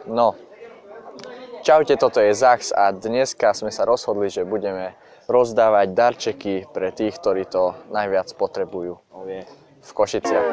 No, čaute, toto je Zax a dneska sme sa rozhodli, že budeme rozdávať darčeky pre tých, ktorí to najviac potrebujú v Košiciach.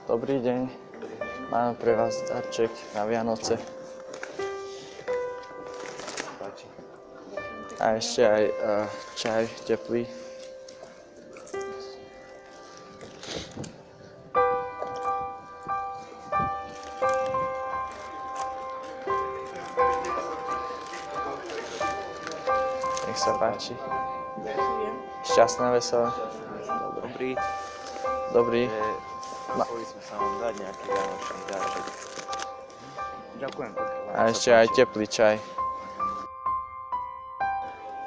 Dobrý deň, máme pre vás darček na Vianoce. A ešte aj čaj teplý. Nech sa páči. Šťastné, veselé. Dobrý. Dobrý. Mohli sme sa vám dať nejaký vianočný darček. Ďakujem. A ešte aj teplý čaj.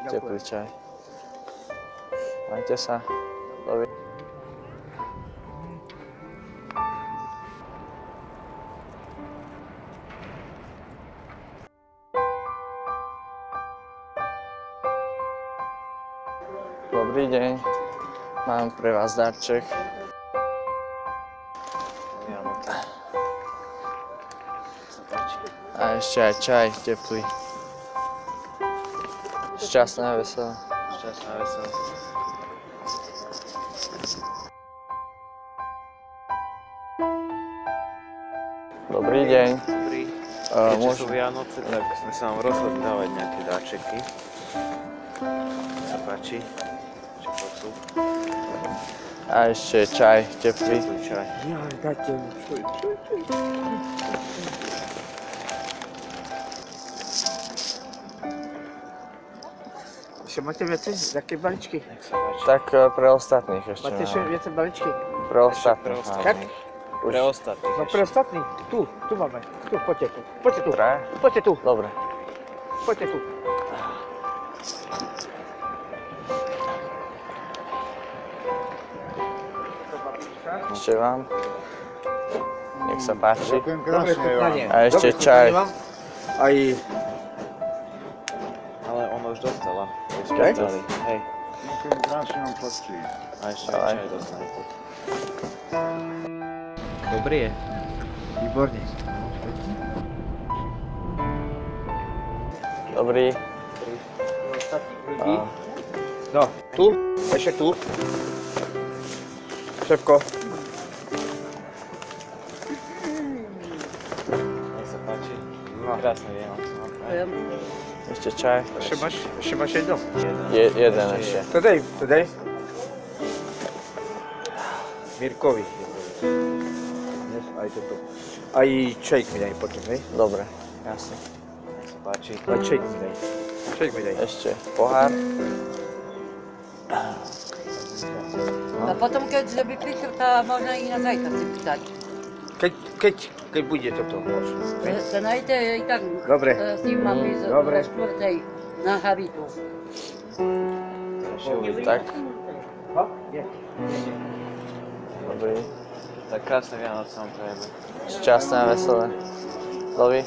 Teplý čaj. Majte sa. Dobrý. Dobrý deň. Mám pre vás darček. A ešte aj čaj teplý. Šťastné a veselé. Šťastné a veselé. Dobrý deň. Dobrý. Keďže sú Vianoce, tak sme sa vám rozhodli dávať nejaké dáčeky. Nech sa páči. Čo chcú? A ešte čaj teplý. Teplý čaj. Dajte mi čaj. Ešte máte viacej? Také balíčky? Tak pre ostatných ešte Máte ešte máme. viacej balíčky? Pre ostatných Tak? máme. Pre ostatných. No pre ostatných? Tu máme. Tu, poďte tu. Poďte tu. Traja? Poďte tu. Dobre. Poďte tu. Ešte vám. Nech sa páči. Ďakujem krásne vám. A ešte čaj. Aj... Ale on už dostala. Čaj? Hej. Ďakujem krásne vám patrí. A ešte aj čaj dostali. Dobrý je. Výborne. Dobrý. A No, tu. Ešte tu. Šepko. Nech sa páči. No. Krásne Vianoce. ešte čaj. Ešte máš jedno? Jeden ešte. To daj. Mirkovi. Aj toto. Aj čajk mi daj potom, hej? Dobre, jasne. Nech sa páči. Aj čajk mi daj. Čajk mi daj. Ešte pohár. A potom, keď by prišiel, to možno i na zajtra si pýtať. Keď bude toto možno. Sa nájde i tak, Dobre. s ním mám ísť Dobre. o 4:00 na Habitu. Tak, Ha? Je. dobrý. Tak krásne Vianoce vám prajem. Šťastné a veselé. Dovi.